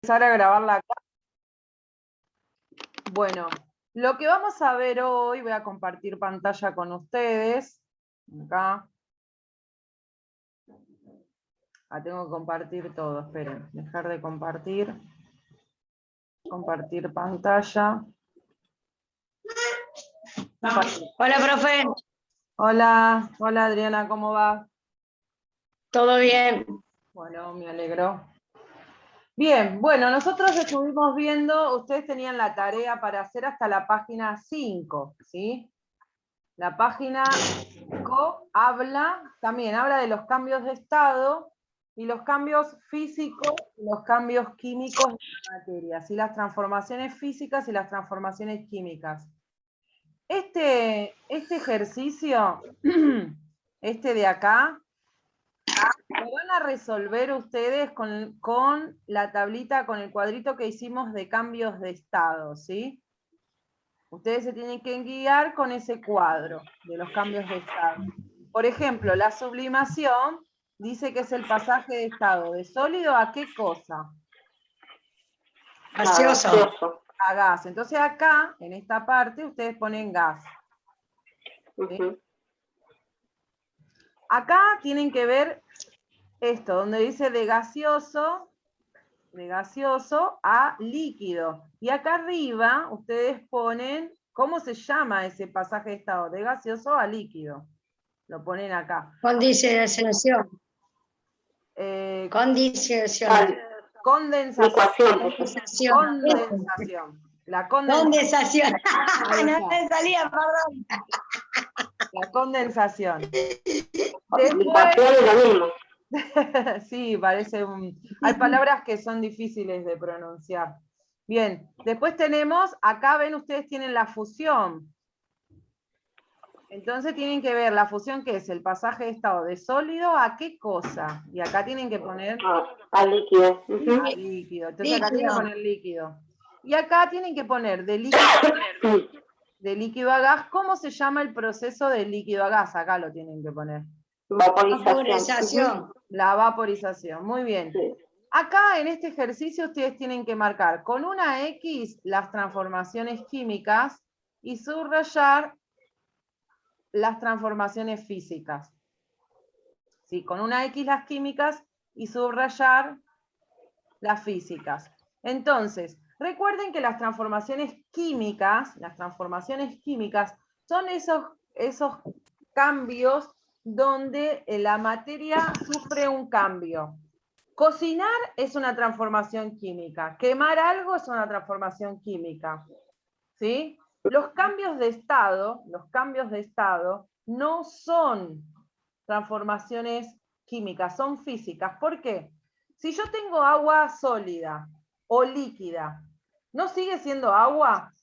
empezar a grabarla acá. Bueno, lo que vamos a ver hoy, voy a compartir pantalla con ustedes. Acá. Tengo que compartir todo, esperen. Dejar de compartir. Compartir pantalla. Hola, profe. Hola, hola Adriana, ¿cómo va? ¿Todo bien? Bueno, me alegro. Bien, bueno, nosotros estuvimos viendo, ustedes tenían la tarea para hacer hasta la página 5, ¿sí? La página 5 también habla de los cambios de estado y los cambios físicos y los cambios químicos de la materia, ¿sí? Las transformaciones físicas y las transformaciones químicas. Este ejercicio, este de acá, lo van a resolver ustedes con la tablita, con el cuadrito que hicimos de cambios de estado, ¿sí? Ustedes se tienen que guiar con ese cuadro de los cambios de estado. Por ejemplo, la sublimación dice que es el pasaje de estado de sólido a ¿qué cosa? Gaseoso. A gas. Entonces acá, en esta parte, ustedes ponen gas. ¿Sí? Acá tienen que ver esto, donde dice de gaseoso a líquido. Y acá arriba ustedes ponen, ¿cómo se llama ese pasaje de estado? De gaseoso a líquido. Lo ponen acá. Condensación. Condensación. Condensación. La condensación. No me salía, perdón. La condensación. Sí, parece hay palabras que son difíciles de pronunciar. Bien, después tenemos, acá ven ustedes tienen la fusión. Entonces tienen que ver la fusión, que es el pasaje de estado de sólido a qué cosa. Y acá tienen que poner a líquido. A líquido. Entonces acá tienen que poner líquido. Y acá tienen que poner de líquido a gas. ¿Cómo se llama el proceso de líquido a gas? Acá lo tienen que poner. Vaporización. La vaporización, muy bien. Sí. Acá en este ejercicio ustedes tienen que marcar con una X las transformaciones químicas y subrayar las transformaciones físicas. Sí, con una X las químicas y subrayar las físicas. Entonces, recuerden que las transformaciones químicas son esos cambios donde la materia sufre un cambio. Cocinar es una transformación química. Quemar algo es una transformación química. ¿Sí? Los cambios de estado no son transformaciones químicas, son físicas. ¿Por qué? Si yo tengo agua sólida o líquida, ¿no sigue siendo agua?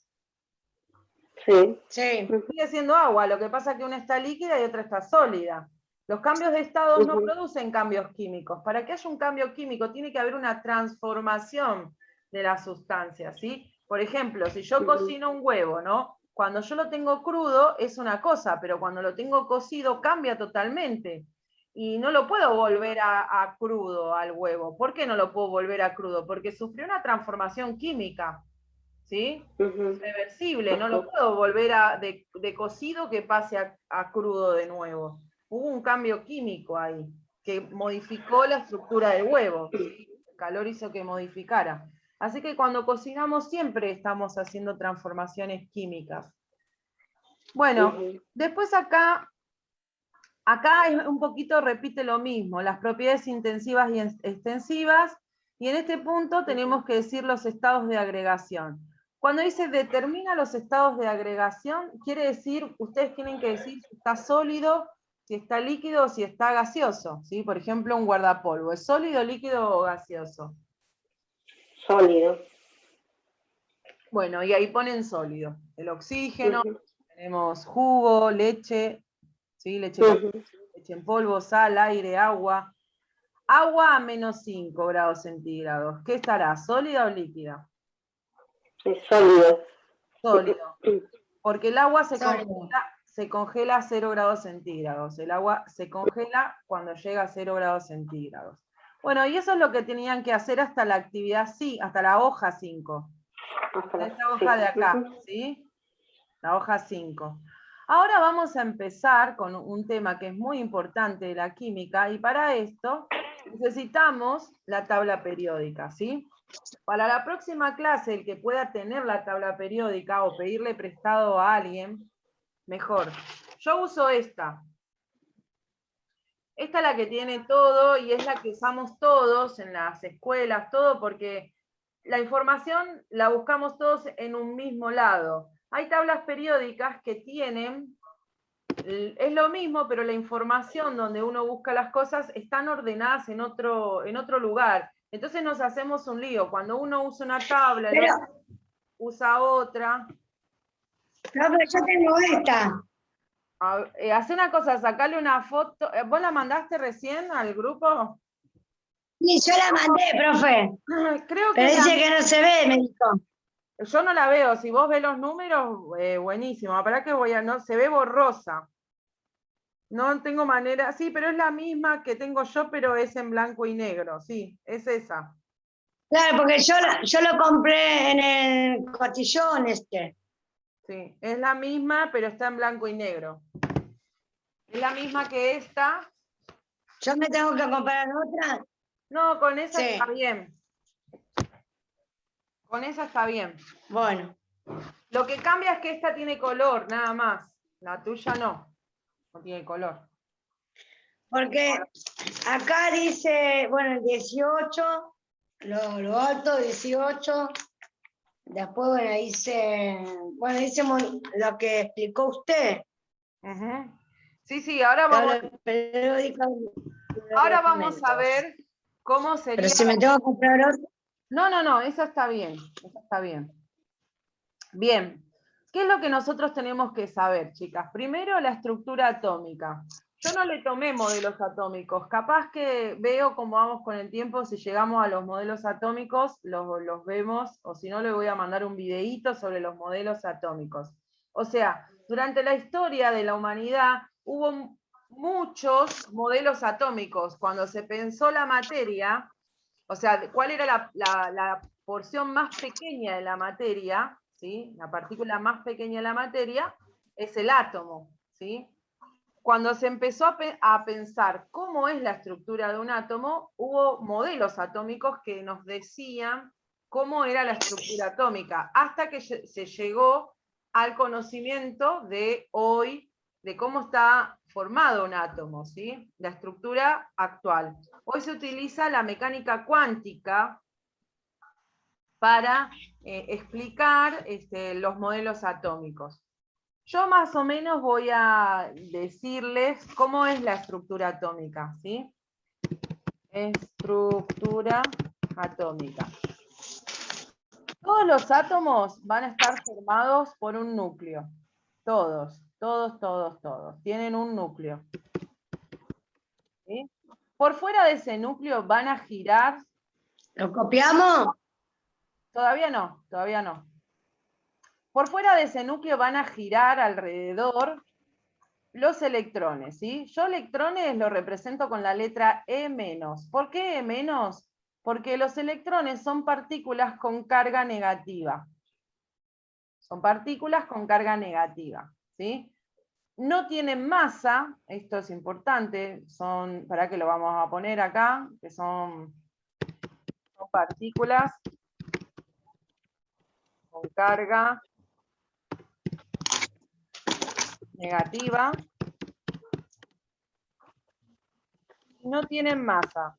Sí. Sigue siendo agua, lo que pasa es que una está líquida y otra está sólida. Los cambios de estado no producen cambios químicos. Para que haya un cambio químico tiene que haber una transformación de la sustancia, ¿sí? Por ejemplo, si yo cocino un huevo, ¿no? Cuando yo lo tengo crudo es una cosa, pero cuando lo tengo cocido cambia totalmente. Y no lo puedo volver a crudo al huevo. ¿Por qué no lo puedo volver a crudo? Porque sufrió una transformación química. ¿Sí? Reversible, no lo puedo volver de cocido que pase a crudo de nuevo. Hubo un cambio químico ahí, que modificó la estructura del huevo. ¿Sí? El calor hizo que modificara. Así que cuando cocinamos siempre estamos haciendo transformaciones químicas. Bueno, después acá es un poquito repite lo mismo, las propiedades intensivas y extensivas, y en este punto tenemos que decir los estados de agregación. Cuando dice determina los estados de agregación, quiere decir, ustedes tienen que decir si está sólido, si está líquido o si está gaseoso. ¿Sí? Por ejemplo, un guardapolvo, ¿es sólido, líquido o gaseoso? Sólido. Bueno, y ahí ponen sólido. El oxígeno, tenemos jugo, leche, ¿sí? Leche en polvo, sal, aire, agua. Agua a -5 grados centígrados. ¿Qué estará? ¿Sólida o líquida? Es sólido. Sólido. Porque el agua se congela a 0 grados centígrados. El agua se congela cuando llega a 0 grados centígrados. Bueno, y eso es lo que tenían que hacer hasta la actividad, sí, hasta la hoja 5. Esta hoja de acá, ¿sí? La hoja 5. Ahora vamos a empezar con un tema que es muy importante de la química, y para esto necesitamos la tabla periódica, ¿sí? Para la próxima clase, el que pueda tener la tabla periódica o pedirle prestado a alguien, mejor. Yo uso esta. Esta es la que tiene todo y es la que usamos todos en las escuelas, todo, porque la información la buscamos todos en un mismo lado. Hay tablas periódicas que tienen, es lo mismo, pero la información donde uno busca las cosas están ordenadas en otro lugar. Entonces nos hacemos un lío. Cuando uno usa una tabla, el otro usa otra. No, pero yo tengo esta. Hace una cosa, sacale una foto. ¿Vos la mandaste recién al grupo? Sí, yo la mandé, profe. Creo Pero que dice que no se ve, me dijo. yo no la veo. Si vos ves los números, buenísimo. ¿Para qué voy a...? No, se ve borrosa. No tengo manera... Sí, pero es la misma que tengo yo, pero es en blanco y negro. Sí, es esa. Claro, porque yo lo compré en el cotillón este. Sí, es la misma, pero está en blanco y negro. Es la misma que esta. ¿Yo me tengo que comprar otra? No, con esa Sí. está bien. Con esa está bien. Bueno. Lo que cambia es que esta tiene color, nada más. La tuya no. No tiene color. Porque acá dice, bueno, el 18, lo alto 18. Después, dice lo que explicó usted. Uh-huh. Sí, ahora vamos a ver cómo sería. Pero si me tengo que comprar otra. No, esa está bien. Esa está bien. Bien. ¿Qué es lo que nosotros tenemos que saber, chicas? Primero, la estructura atómica. Yo no le tomé modelos atómicos. Capaz que veo cómo vamos con el tiempo. Si llegamos a los modelos atómicos, los vemos, o si no, le voy a mandar un videíto sobre los modelos atómicos. O sea, durante la historia de la humanidad hubo muchos modelos atómicos. Cuando se pensó la materia, o sea, ¿cuál era la porción más pequeña de la materia? ¿Sí? La partícula más pequeña de la materia es el átomo, ¿sí? Cuando se empezó a pensar cómo es la estructura de un átomo, hubo modelos atómicos que nos decían cómo era la estructura atómica, hasta que se llegó al conocimiento de hoy, de cómo está formado un átomo, ¿sí? La estructura actual. Hoy se utiliza la mecánica cuántica para explicar los modelos atómicos. Yo más o menos voy a decirles cómo es la estructura atómica, ¿sí? Estructura atómica. Todos los átomos van a estar formados por un núcleo. Todos. Tienen un núcleo. ¿Sí? Por fuera de ese núcleo van a girar. ¿Lo copiamos? Todavía no. Por fuera de ese núcleo van a girar alrededor los electrones, ¿sí? Yo electrones lo represento con la letra E-. ¿Por qué E-? Porque los electrones son partículas con carga negativa. Son partículas con carga negativa, ¿sí? No tienen masa, esto es importante, para que lo vamos a poner acá, que son partículas con carga negativa. No tienen masa.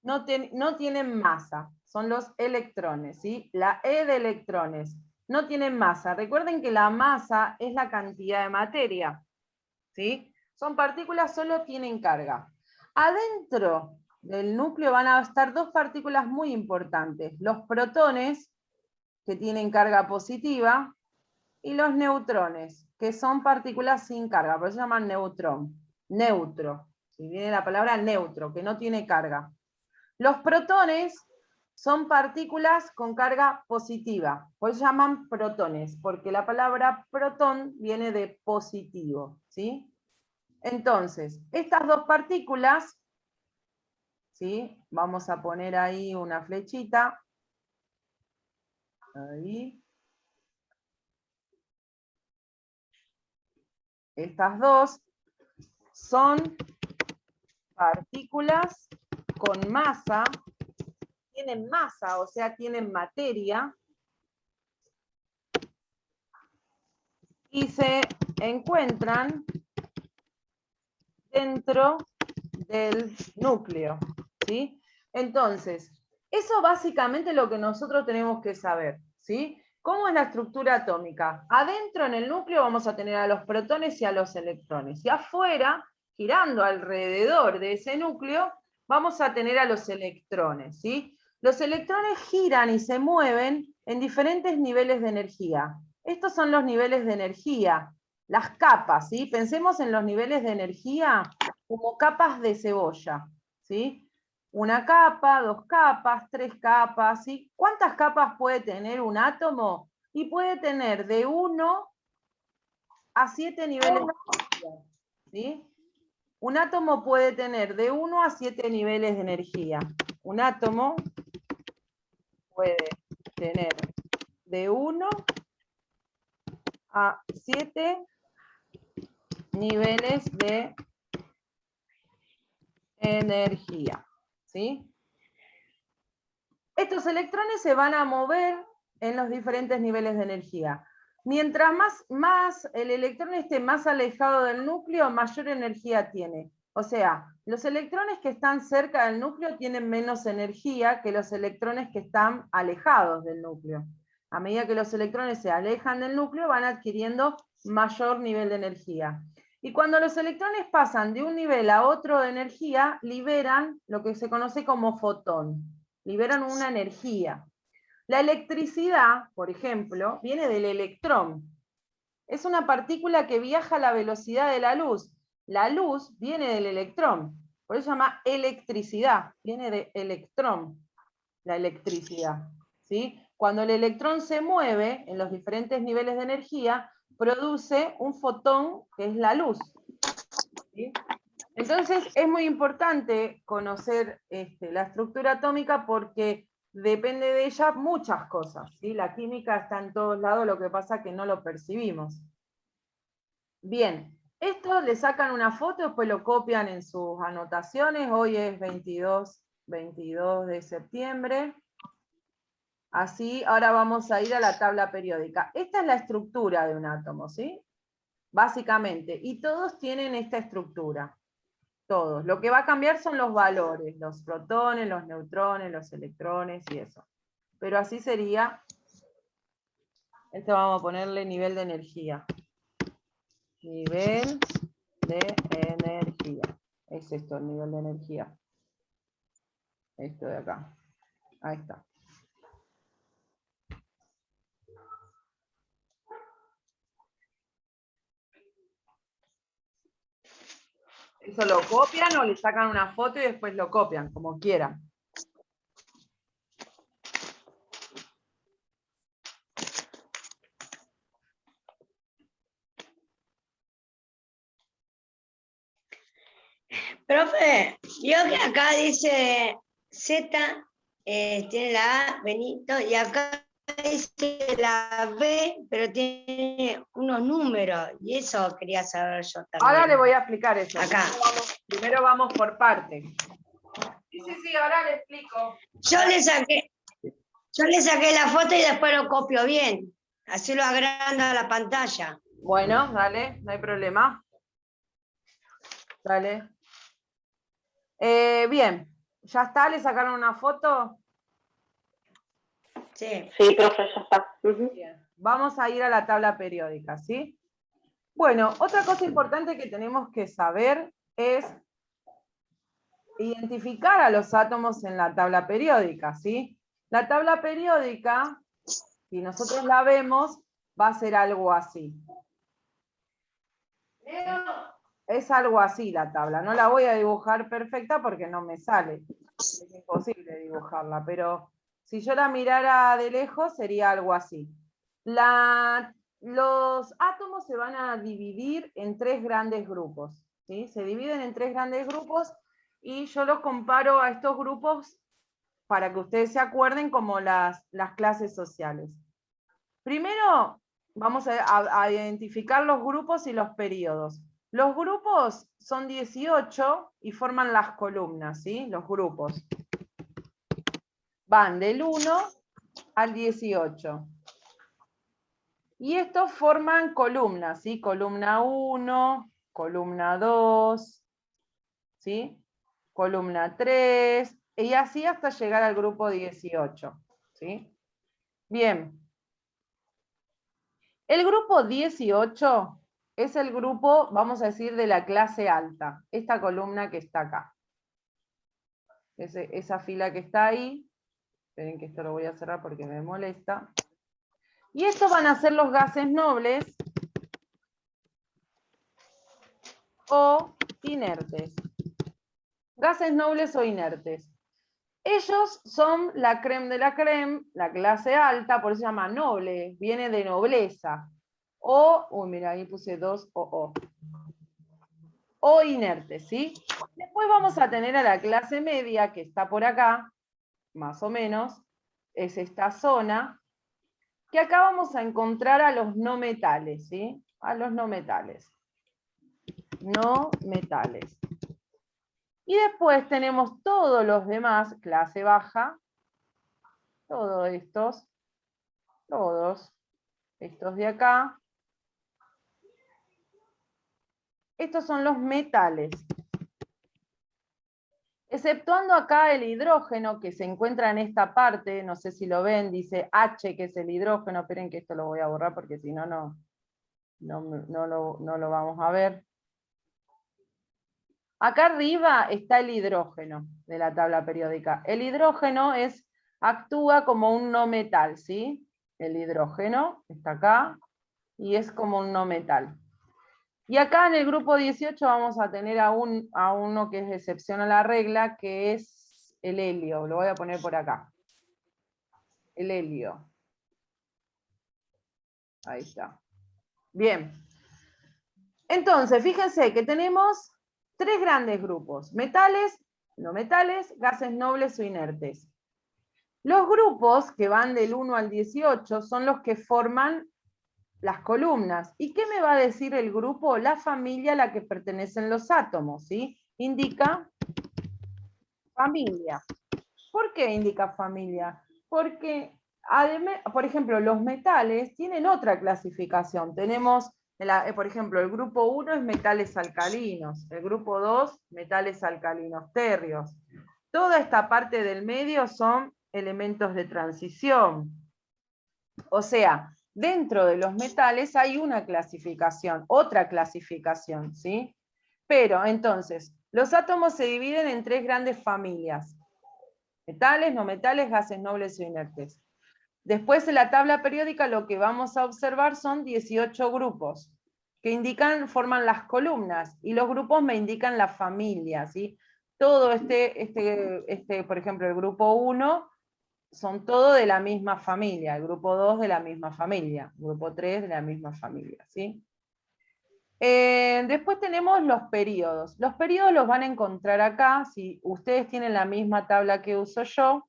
No tienen masa, son los electrones, ¿sí? La E de electrones. No tienen masa. Recuerden que la masa es la cantidad de materia, ¿sí? Son partículas, solo tienen carga. Adentro del núcleo van a estar dos partículas muy importantes, los protones, que tienen carga positiva, y los neutrones, que son partículas sin carga, por eso se llaman neutrón. Neutro, si viene la palabra neutro, que no tiene carga. Los protones son partículas con carga positiva, por eso se llaman protones, porque la palabra protón viene de positivo, ¿sí? Entonces, estas dos partículas, ¿sí? Vamos a poner ahí una flechita. Ahí. Estas dos son partículas con masa, tienen masa, o sea, tienen materia, y se encuentran dentro del núcleo, ¿sí? Entonces, eso básicamente es lo que nosotros tenemos que saber, ¿sí? ¿Cómo es la estructura atómica? Adentro en el núcleo vamos a tener a los protones y a los electrones, y afuera, girando alrededor de ese núcleo, vamos a tener a los electrones, ¿sí? Los electrones giran y se mueven en diferentes niveles de energía. Estos son los niveles de energía, las capas, ¿sí? Pensemos en los niveles de energía como capas de cebolla, ¿sí? Una capa, dos capas, tres capas, ¿sí? ¿Cuántas capas puede tener un átomo? Y puede tener de 1 a 7 niveles de energía, ¿sí? Un átomo puede tener de 1 a 7 niveles de energía. Un átomo puede tener de 1 a 7 niveles de energía, ¿sí? Estos electrones se van a mover en los diferentes niveles de energía. Mientras más el electrón esté más alejado del núcleo, mayor energía tiene. O sea, los electrones que están cerca del núcleo tienen menos energía que los electrones que están alejados del núcleo. A medida que los electrones se alejan del núcleo, van adquiriendo mayor nivel de energía. Y cuando los electrones pasan de un nivel a otro de energía, liberan lo que se conoce como fotón. Liberan una energía. La electricidad, por ejemplo, viene del electrón. Es una partícula que viaja a la velocidad de la luz. La luz viene del electrón. Por eso se llama electricidad. Viene de electrón, la electricidad, ¿sí? Cuando el electrón se mueve en los diferentes niveles de energía, produce un fotón que es la luz, ¿sí? Entonces es muy importante conocer la estructura atómica porque depende de ella muchas cosas, ¿sí? La química está en todos lados, lo que pasa es que no lo percibimos. Bien, esto le sacan una foto, después lo copian en sus anotaciones. Hoy es 22 de septiembre. Así, ahora vamos a ir a la tabla periódica. Esta es la estructura de un átomo, ¿sí? Básicamente, y todos tienen esta estructura. Todos. Lo que va a cambiar son los valores, los protones, los neutrones, los electrones y eso. Pero así sería, vamos a ponerle nivel de energía. Nivel de energía. Es esto, el nivel de energía. Esto de acá. Ahí está. Eso lo copian o le sacan una foto y después lo copian, como quieran. Profe, yo que acá dice Z, tiene la A, Benito, y acá dice la B, pero tiene unos números, y eso quería saber yo también. Ahora le voy a explicar eso. Acá. Primero vamos por partes. Sí, ahora le explico. Yo le saqué la foto y después lo copio bien. Así lo agrando a la pantalla. Bueno, dale, no hay problema. Dale. Bien, ¿ya está? ¿Le sacaron una foto? Sí. Sí, profe, ya está. Bien. Vamos a ir a la tabla periódica, ¿sí? Bueno, otra cosa importante que tenemos que saber es identificar a los átomos en la tabla periódica, ¿sí? La tabla periódica, si nosotros la vemos, va a ser algo así. Es algo así la tabla. No la voy a dibujar perfecta porque no me sale. Es imposible dibujarla, pero si yo la mirara de lejos sería algo así. Los átomos se van a dividir en tres grandes grupos. ¿sí? Se dividen en 3 grandes grupos y yo los comparo a estos grupos para que ustedes se acuerden como las clases sociales. Primero, vamos a identificar los grupos y los periodos. Los grupos son 18 y forman las columnas, ¿sí? Los grupos. Van del 1 al 18. Y estos forman columnas, ¿sí? Columna 1, columna 2, ¿sí? Columna 3, y así hasta llegar al grupo 18, ¿sí? Bien. El grupo 18 es el grupo, vamos a decir, de la clase alta. Esta columna que está acá. Esa fila que está ahí. Esperen que esto lo voy a cerrar porque me molesta. Y estos van a ser los gases nobles o inertes. Gases nobles o inertes. Ellos son la crème de la crème, la clase alta, por eso se llama noble, viene de nobleza. O, mira, ahí puse 2 o inertes, ¿sí? Después vamos a tener a la clase media, que está por acá, más o menos, es esta zona, que acá vamos a encontrar a los no metales, ¿sí? A los no metales. No metales. Y después tenemos todos los demás, clase baja, todos estos de acá. Estos son los metales. Exceptuando acá el hidrógeno que se encuentra en esta parte, no sé si lo ven, dice H, que es el hidrógeno. Esperen que esto lo voy a borrar porque si no, no lo vamos a ver. Acá arriba está el hidrógeno de la tabla periódica. El hidrógeno actúa como un no metal, ¿sí? El hidrógeno está acá y es como un no metal. Y acá en el grupo 18 vamos a tener a uno que es excepción a la regla, que es el helio. Lo voy a poner por acá. El helio. Ahí está. Bien. Entonces, fíjense que tenemos 3 grandes grupos. Metales, no metales, gases nobles o inertes. Los grupos que van del 1 al 18 son los que forman las columnas. ¿Y qué me va a decir el grupo? La familia a la que pertenecen los átomos, ¿sí? Indica familia. ¿Por qué indica familia? Porque, además, por ejemplo, los metales tienen otra clasificación. Tenemos, por ejemplo, el grupo 1 es metales alcalinos, el grupo 2, metales alcalinos térreos. Toda esta parte del medio son elementos de transición. O sea, dentro de los metales hay una clasificación, otra clasificación, ¿sí? Pero, entonces, los átomos se dividen en 3 grandes familias. Metales, no metales, gases nobles o inertes. Después en la tabla periódica lo que vamos a observar son 18 grupos que forman las columnas, y los grupos me indican la familia, ¿sí? Todo por ejemplo, el grupo 1 son todos de la misma familia, el grupo 2 de la misma familia, el grupo 3 de la misma familia, ¿sí? Después tenemos los periodos. Los periodos los van a encontrar acá. Si ustedes tienen la misma tabla que uso yo,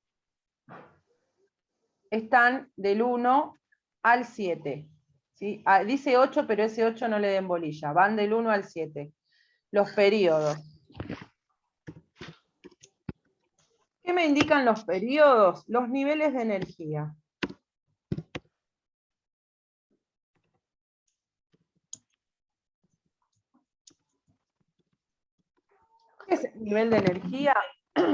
están del 1 al 7. ¿Sí? Dice 8, pero ese 8 no le den bolilla. Van del 1 al 7. Los periodos. ¿Qué me indican los periodos? Los niveles de energía. ¿Qué es el nivel de energía?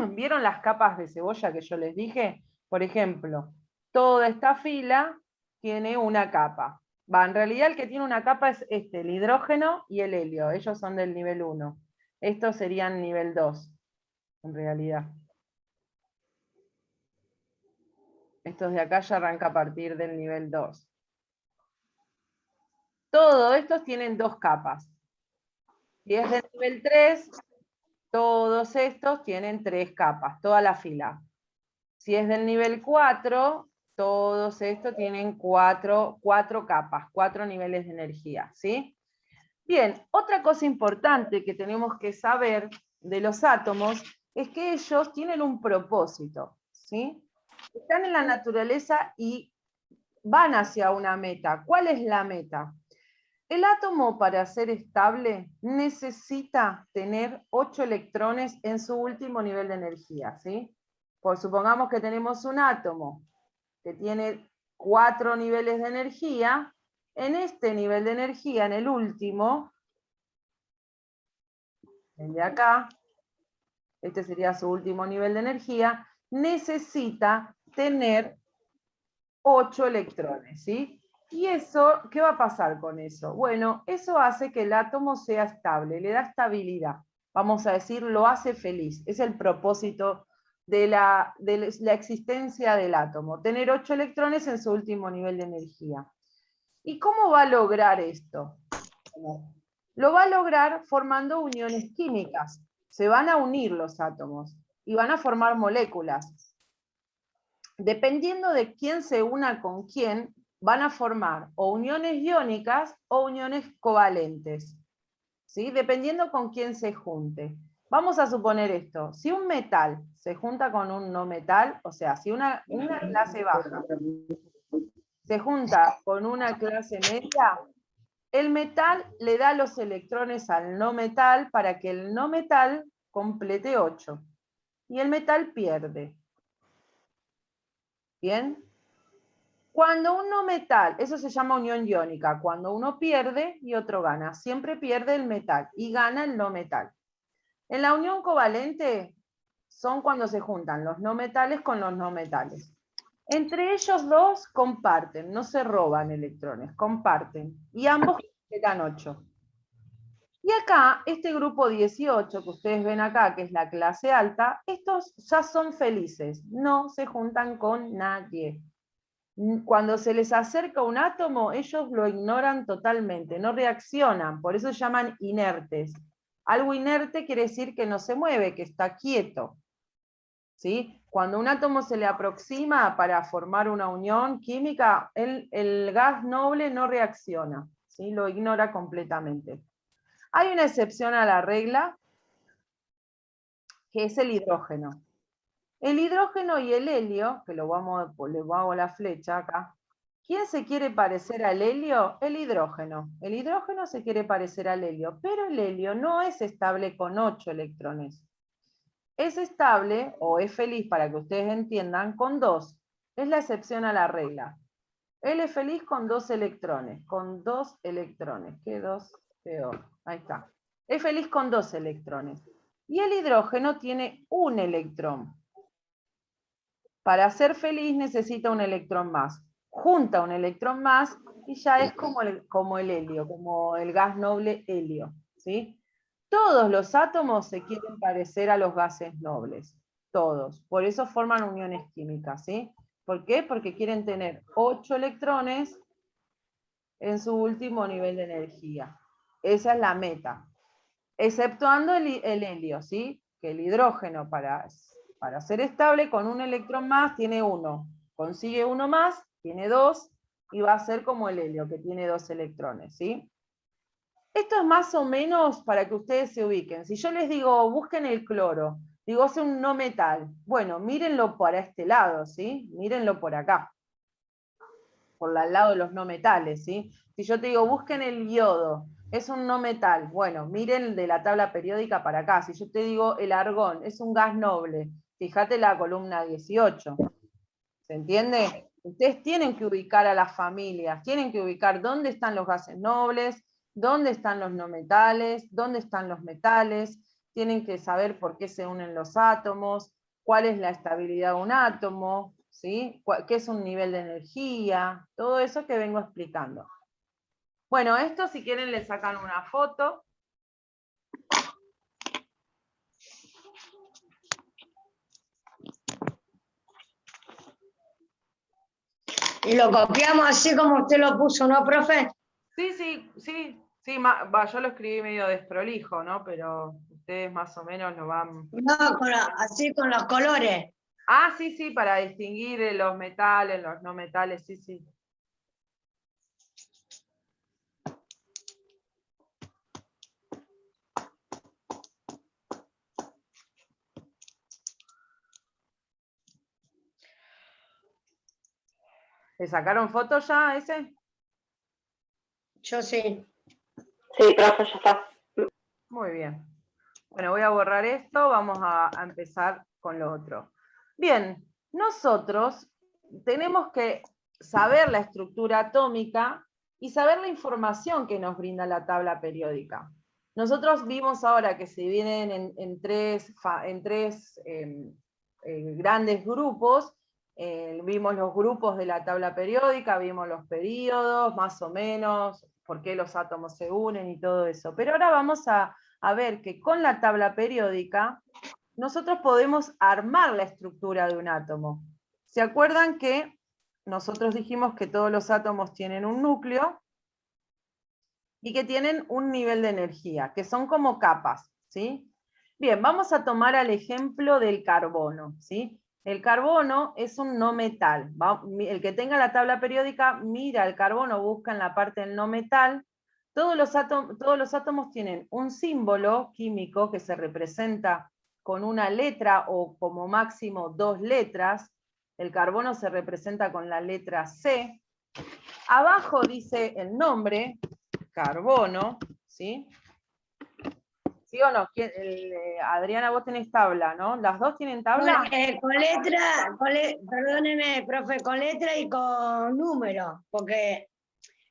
¿Vieron las capas de cebolla que yo les dije? Por ejemplo, toda esta fila tiene una capa. En realidad el que tiene una capa es el hidrógeno y el helio. Ellos son del nivel 1. Estos serían nivel 2, en realidad. Estos de acá ya arranca a partir del nivel 2. Todos estos tienen 2 capas. Si es del nivel 3, todos estos tienen 3 capas, toda la fila. Si es del nivel 4, todos estos tienen 4 capas, 4 niveles de energía, ¿sí? Bien, otra cosa importante que tenemos que saber de los átomos es que ellos tienen un propósito, ¿sí? Están en la naturaleza y van hacia una meta. ¿Cuál es la meta? El átomo, para ser estable, necesita tener 8 electrones en su último nivel de energía, ¿sí? Pues supongamos que tenemos un átomo que tiene 4 niveles de energía. En este nivel de energía, en el último, el de acá, este sería su último nivel de energía, necesita tener 8 electrones, ¿sí? ¿Y eso, qué va a pasar con eso? Bueno, eso hace que el átomo sea estable, le da estabilidad. Vamos a decir, lo hace feliz. Es el propósito de la existencia del átomo, tener 8 electrones en su último nivel de energía. ¿Y cómo va a lograr esto? Lo va a lograr formando uniones químicas. Se van a unir los átomos y van a formar moléculas. Dependiendo de quién se una con quién, van a formar o uniones iónicas o uniones covalentes, ¿sí? Dependiendo con quién se junte. Vamos a suponer esto, si un metal se junta con un no metal, o sea, si una clase baja se junta con una clase media, el metal le da los electrones al no metal para que el no metal complete 8. Y el metal pierde. ¿Bien? Cuando un no metal, eso se llama unión iónica, cuando uno pierde y otro gana, siempre pierde el metal y gana el no metal. En la unión covalente son cuando se juntan los no metales con los no metales. Entre ellos dos comparten, no se roban electrones, comparten, y ambos completan 8. Y acá, este grupo 18 que ustedes ven acá, que es la clase alta, estos ya son felices, no se juntan con nadie. Cuando se les acerca un átomo, ellos lo ignoran totalmente, no reaccionan, por eso se llaman inertes. Algo inerte quiere decir que no se mueve, que está quieto. ¿Sí? Cuando un átomo se le aproxima para formar una unión química, el gas noble no reacciona, ¿sí? Lo ignora completamente. Hay una excepción a la regla, que es el hidrógeno. El hidrógeno y el helio, que le hago la flecha acá, ¿quién se quiere parecer al helio? El hidrógeno. El hidrógeno se quiere parecer al helio, pero el helio no es estable con 8 electrones. Es estable, o es feliz para que ustedes entiendan, con 2. Es la excepción a la regla. Él es feliz con 2 electrones. Con 2 electrones. ¿Qué 2? Peor. Ahí está. Es feliz con 2 electrones. Y el hidrógeno tiene un electrón. Para ser feliz necesita un electrón más. Junta un electrón más y ya es como el helio, como el gas noble helio, ¿sí? Todos los átomos se quieren parecer a los gases nobles, todos. Por eso forman uniones químicas, ¿sí? ¿Por qué? Porque quieren tener 8 electrones en su último nivel de energía. Esa es la meta. Exceptuando el helio, ¿sí? Que el hidrógeno para ser estable con un electrón más tiene 1. Consigue 1 más, tiene 2, y va a ser como el helio, que tiene 2 electrones, ¿sí? Esto es más o menos para que ustedes se ubiquen. Si yo les digo, busquen el cloro, digo, es un no metal. Bueno, mírenlo para este lado, ¿sí? Mírenlo por acá, por al lado de los no metales, ¿sí? Si yo te digo, busquen el yodo, es un no metal. Bueno, miren de la tabla periódica para acá. Si yo te digo el argón, es un gas noble. Fíjate la columna 18. ¿Se entiende? Ustedes tienen que ubicar a las familias, tienen que ubicar dónde están los gases nobles, dónde están los no metales, dónde están los metales, tienen que saber por qué se unen los átomos, cuál es la estabilidad de un átomo, ¿sí? ¿Qué es un nivel de energía? Todo eso que vengo explicando. Bueno, esto si quieren le sacan una foto. Y lo copiamos así como usted lo puso, ¿no, profe? Sí, yo lo escribí medio desprolijo, ¿no? Pero ustedes más o menos lo van... No, así con los colores. Ah, sí, para distinguir los metales, los no metales, sí. ¿Le sacaron fotos ya a ese? Yo sí. Sí, profe, ya está. Muy bien. Bueno, voy a borrar esto, vamos a empezar con lo otro. Bien, nosotros tenemos que saber la estructura atómica y saber la información que nos brinda la tabla periódica. Nosotros vimos ahora que se dividen en tres grandes grupos. Vimos los grupos de la tabla periódica, vimos los períodos, más o menos, por qué los átomos se unen y todo eso. Pero ahora vamos a ver que con la tabla periódica nosotros podemos armar la estructura de un átomo. ¿Se acuerdan que nosotros dijimos que todos los átomos tienen un núcleo y que tienen un nivel de energía, que son como capas, ¿sí? Bien, vamos a tomar el ejemplo del carbono, ¿sí? El carbono es un no metal. El que tenga la tabla periódica mira el carbono, busca en la parte del no metal. Todos los átomos tienen un símbolo químico que se representa con una letra o como máximo 2 letras. El carbono se representa con la letra C. Abajo dice el nombre, carbono, ¿sí? ¿Sí o no? Adriana, vos tenés tabla, ¿no? ¿Las dos tienen tabla? Con letra, perdóneme, profe, con letra y con número, porque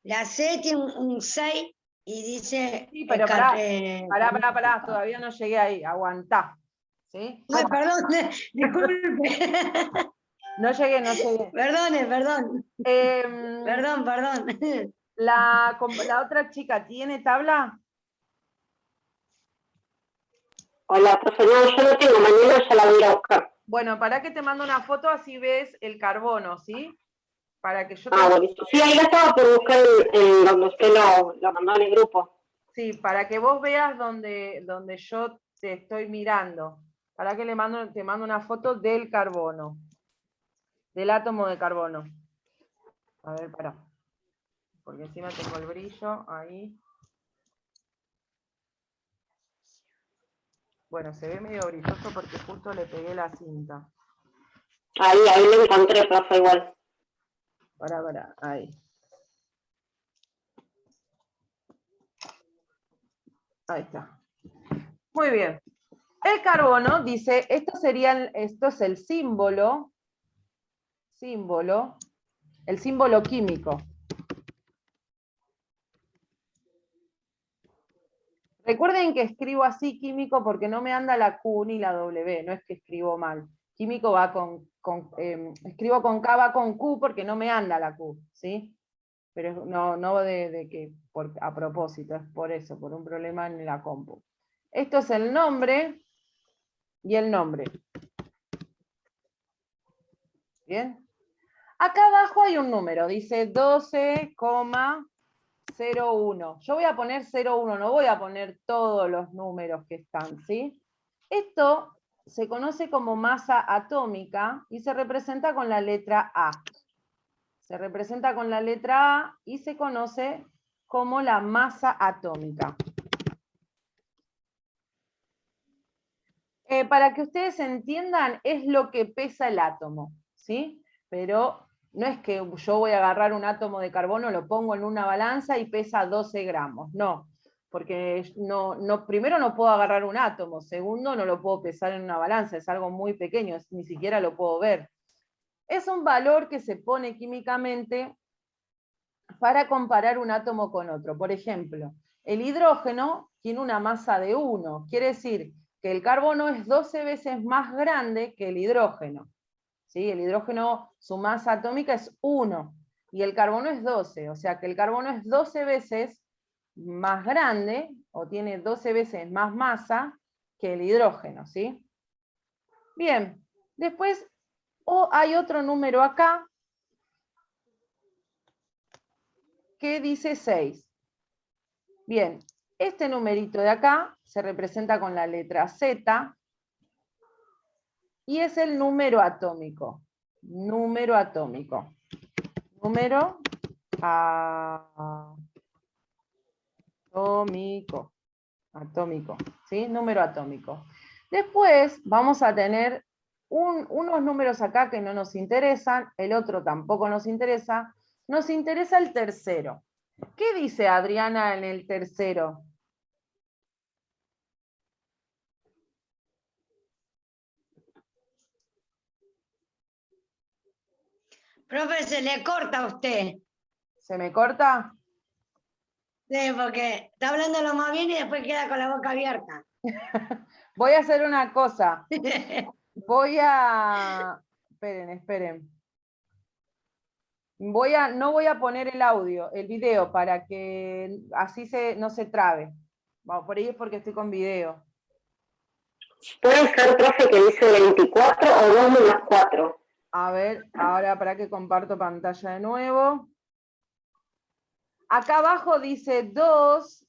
la C tiene un 6 y dice... Sí, pero pará, todavía no llegué ahí, aguantá. ¿Sí? Ay, perdón, disculpe. No llegué. Perdón. Perdón. ¿La otra chica tiene tabla? Hola, profe, no, yo no tengo, mañana ya la voy a ir a buscar. Bueno, para que te mando una foto así ves el carbono, ¿sí? Para que yo te... Buenísimo. Sí, ahí la estaba por buscar en donde usted lo mandó en el grupo. Sí, para que vos veas donde yo te estoy mirando. Para que te mando una foto del carbono. Del átomo de carbono. A ver, pará. Porque encima tengo el brillo ahí. Bueno, se ve medio brilloso porque justo le pegué la cinta. Ahí lo encontré, profe, igual. Pará, ahí. Ahí está. Muy bien. El carbono dice, esto es el símbolo, el símbolo químico. Recuerden que escribo así químico porque no me anda la Q ni la W, no es que escribo mal. Químico va escribo con K, va con Q porque no me anda la Q, ¿sí? Pero no de que a propósito, es por eso, por un problema en la compu. Esto es el nombre y el nombre. ¿Bien? Acá abajo hay un número, dice 12,01. Yo voy a poner 01, no voy a poner todos los números que están, ¿sí? Esto se conoce como masa atómica y se representa con la letra A. Se representa con la letra A y se conoce como la masa atómica. Para que ustedes entiendan, es lo que pesa el átomo, ¿sí? Pero no es que yo voy a agarrar un átomo de carbono, lo pongo en una balanza y pesa 12 gramos, no. Porque primero no puedo agarrar un átomo, segundo no lo puedo pesar en una balanza, es algo muy pequeño, ni siquiera lo puedo ver. Es un valor que se pone químicamente para comparar un átomo con otro. Por ejemplo, el hidrógeno tiene una masa de 1, quiere decir que el carbono es 12 veces más grande que el hidrógeno. ¿Sí? El hidrógeno, su masa atómica es 1, y el carbono es 12, o sea que el carbono es 12 veces más grande, o tiene 12 veces más masa que el hidrógeno, ¿sí? Bien, después hay otro número acá, que dice 6. Bien, este numerito de acá se representa con la letra Z y es el número atómico. Número atómico. Número atómico. ¿Sí? Número atómico. Después vamos a tener unos números acá que no nos interesan, el otro tampoco nos interesa el tercero. ¿Qué dice Adriana en el tercero? Profe, se le corta a usted. ¿Se me corta? Sí, porque está hablando lo más bien y después queda con la boca abierta. Voy a hacer una cosa. Esperen. No voy a poner el audio, el video, para que así no se trabe. Vamos, por ahí es porque estoy con video. Puede ser, profe, que dice 24 o 2 menos 4. A ver, ahora para que comparto pantalla de nuevo. Acá abajo dice 2,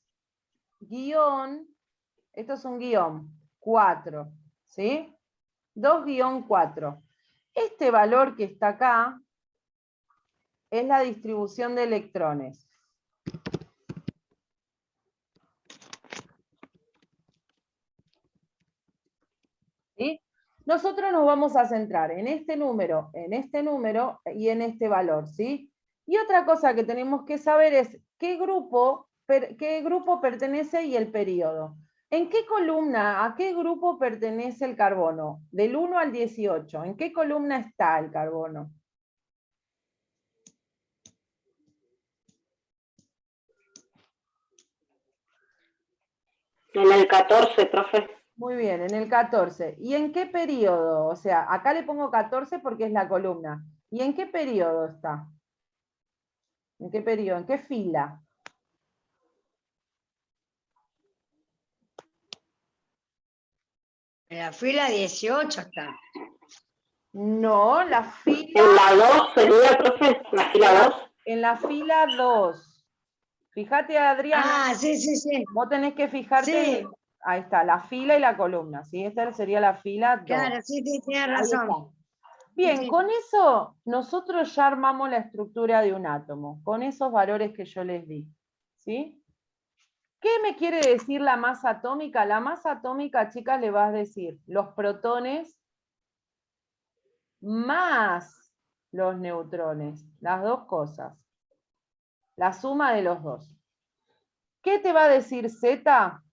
guión, esto es un guión, 4, ¿sí? 2 guión 4. Este valor que está acá es la distribución de electrones. ¿Sí? Nosotros nos vamos a centrar en este número y en este valor, ¿sí? Y otra cosa que tenemos que saber es qué grupo pertenece y el periodo. ¿En qué columna, a qué grupo pertenece el carbono? Del 1 al 18, ¿en qué columna está el carbono? En el 14, profe. Muy bien, en el 14. ¿Y en qué periodo? O sea, acá le pongo 14 porque es la columna. ¿Y en qué periodo está? ¿En qué periodo? ¿En qué fila? En la fila 18 está. No, la fila... En la 2 sería, profe, la fila 2. En la fila 2. Fíjate, Adriana. Ah, sí. Vos tenés que fijarte. Sí. Ahí está, la fila y la columna, ¿sí? Esta sería la fila 2. Claro, sí, tienes razón. Bien, Sí. con eso nosotros ya armamos la estructura de un átomo, con esos valores que yo les di, ¿sí? ¿Qué me quiere decir la masa atómica? La masa atómica, chicas, le vas a decir los protones más los neutrones, las dos cosas, la suma de los dos. ¿Qué te va a decir Z?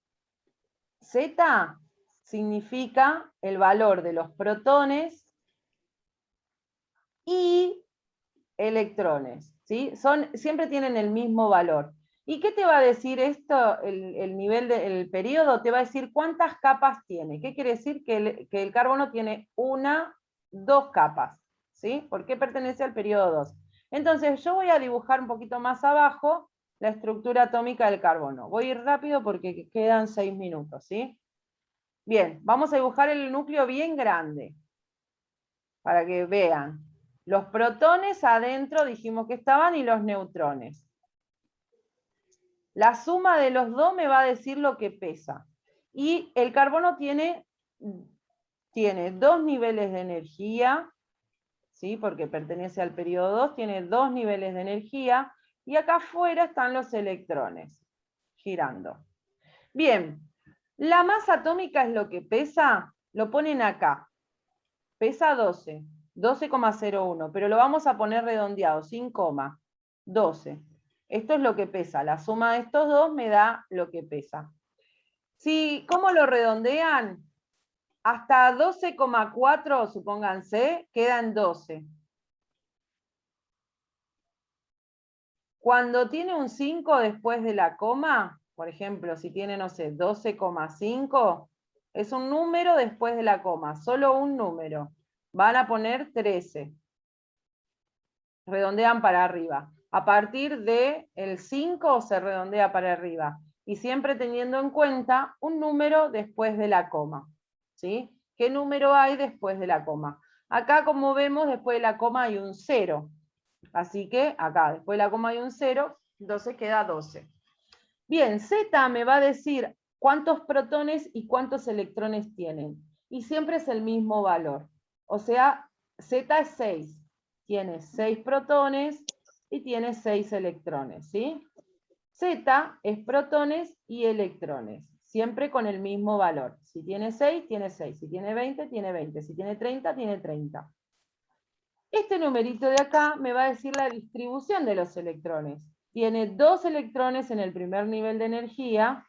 Z significa el valor de los protones y electrones, ¿sí? Siempre tienen el mismo valor. ¿Y qué te va a decir esto? El nivel del periodo te va a decir cuántas capas tiene. ¿Qué quiere decir? Que el carbono tiene dos capas, ¿sí? ¿Por qué pertenece al periodo 2? Entonces yo voy a dibujar un poquito más abajo la estructura atómica del carbono. Voy a ir rápido porque quedan 6 minutos, ¿sí? Bien, vamos a dibujar el núcleo bien grande, para que vean. Los protones adentro dijimos que estaban y los neutrones. La suma de los dos me va a decir lo que pesa. Y el carbono tiene 2 niveles de energía, ¿sí? Porque pertenece al periodo 2, tiene 2 niveles de energía, y acá afuera están los electrones, girando. Bien, la masa atómica es lo que pesa, lo ponen acá. Pesa 12, 12,01, pero lo vamos a poner redondeado, sin coma, 12. Esto es lo que pesa, la suma de estos dos me da lo que pesa. ¿Cómo lo redondean? Hasta 12,4, supónganse, quedan 12. Cuando tiene un 5 después de la coma, por ejemplo, si tiene, no sé, 12,5, es un número después de la coma, solo un número. Van a poner 13. Redondean para arriba. A partir del 5 se redondea para arriba. Y siempre teniendo en cuenta un número después de la coma, ¿sí? ¿Qué número hay después de la coma? Acá, como vemos, después de la coma hay un 0. Así que acá, después de la coma hay un 0, entonces queda 12. Bien, Z me va a decir cuántos protones y cuántos electrones tienen. Y siempre es el mismo valor. O sea, Z es 6. Tiene 6 protones y tiene 6 electrones, ¿sí? Z es protones y electrones. siempre con el mismo valor. Si tiene 6, tiene 6. Si tiene 20, tiene 20. Si tiene 30, tiene 30. Este numerito de acá me va a decir la distribución de los electrones. Tiene 2 electrones en el primer nivel de energía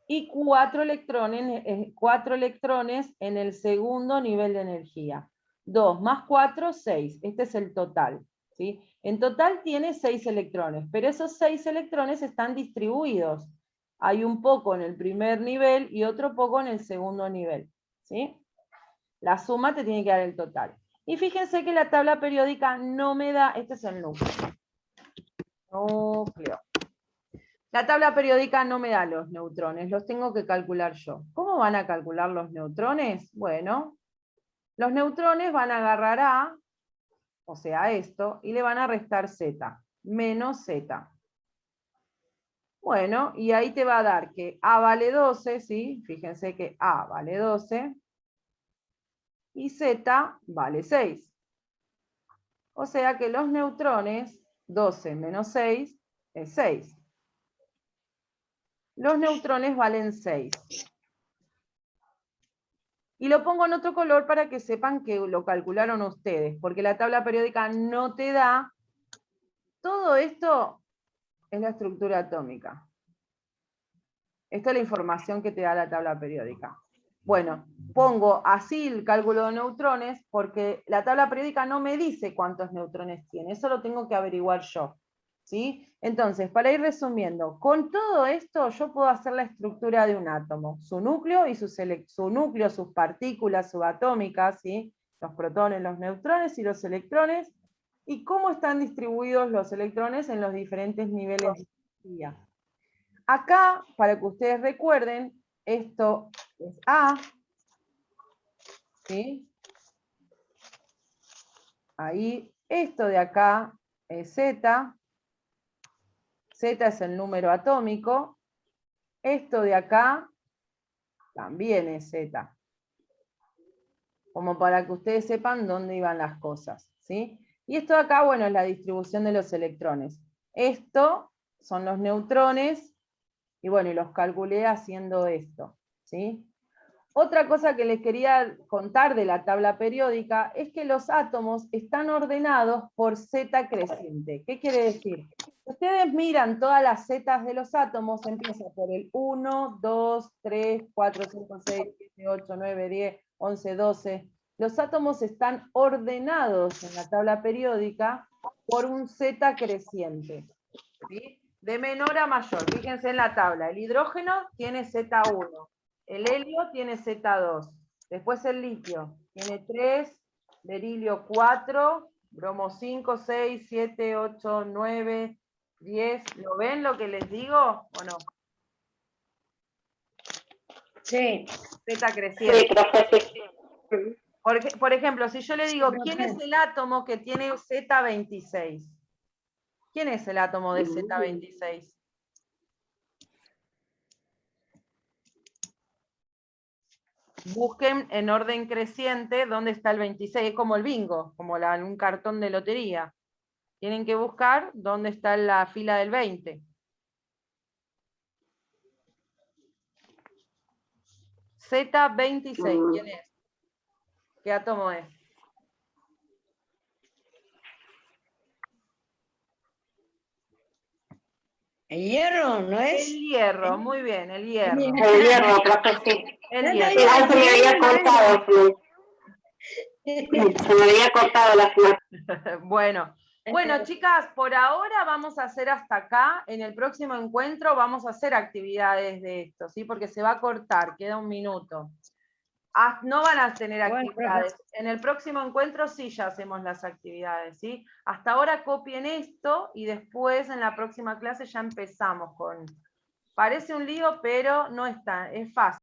y 4 electrones en el segundo nivel de energía. 2 más 4, 6. Este es el total, ¿sí? En total tiene 6 electrones, pero esos 6 electrones están distribuidos. Hay un poco en el primer nivel y otro poco en el segundo nivel, ¿sí? La suma te tiene que dar el total. Y fíjense que la tabla periódica no me da, este es el núcleo. Núcleo. La tabla periódica no me da los neutrones, los tengo que calcular yo. ¿Cómo van a calcular los neutrones? Bueno, los neutrones van a agarrar A, o sea esto, y le van a restar Z, menos Z. Bueno, y ahí te va a dar que A vale 12, ¿sí? Fíjense que A vale 12, y Z vale 6. O sea que los neutrones, 12 menos 6, es 6. Los neutrones valen 6. Y lo pongo en otro color para que sepan que lo calcularon ustedes, porque la tabla periódica no te da. Todo esto es la estructura atómica. Esta es la información que te da la tabla periódica. Bueno, pongo así el cálculo de neutrones porque la tabla periódica no me dice cuántos neutrones tiene, eso lo tengo que averiguar yo, ¿sí? Entonces, para ir resumiendo, con todo esto yo puedo hacer la estructura de un átomo, su núcleo, sus partículas subatómicas, ¿sí? Los protones, los neutrones y los electrones, y cómo están distribuidos los electrones en los diferentes niveles de energía. Acá, para que ustedes recuerden, esto es A, ¿sí? Ahí, esto de acá es Z, Z es el número atómico, esto de acá también es Z, como para que ustedes sepan dónde iban las cosas, ¿sí? Y esto de acá, bueno, es la distribución de los electrones. Esto son los neutrones, y bueno, y los calculé haciendo esto, ¿sí? Otra cosa que les quería contar de la tabla periódica es que los átomos están ordenados por Z creciente. ¿Qué quiere decir? Ustedes miran todas las zetas de los átomos, empieza por el 1, 2, 3, 4, 5, 6, 7, 8, 9, 10, 11, 12. Los átomos están ordenados en la tabla periódica por un Z creciente, ¿sí? De menor a mayor. Fíjense en la tabla. El hidrógeno tiene Z1. El helio tiene Z2. Después el litio tiene 3, berilio 4, bromo 5, 6, 7, 8, 9, 10. ¿Lo ven lo que les digo o no? Sí. Z creciente. Sí, profe, sí. Por ejemplo, si yo le digo, ¿quién es el átomo que tiene Z26? ¿Quién es el átomo de Z26? Busquen en orden creciente dónde está el 26, es como el bingo, como un cartón de lotería. Tienen que buscar dónde está la fila del 20. Z26, ¿quién es? ¿Qué átomo es? ¿El hierro no El es? hierro, muy bien, el hierro. El hierro, profe, sí. El No, hierro. Sí, ahí se me había cortado, se me había cortado la señal. Bueno, chicas, por ahora vamos a hacer hasta acá. En el próximo encuentro vamos a hacer actividades de esto, ¿sí? Porque se va a cortar, queda un minuto. No van a tener actividades. En el próximo encuentro sí ya hacemos las actividades, ¿sí? Hasta ahora copien esto y después en la próxima clase ya empezamos con... Parece un lío, pero no está, es fácil.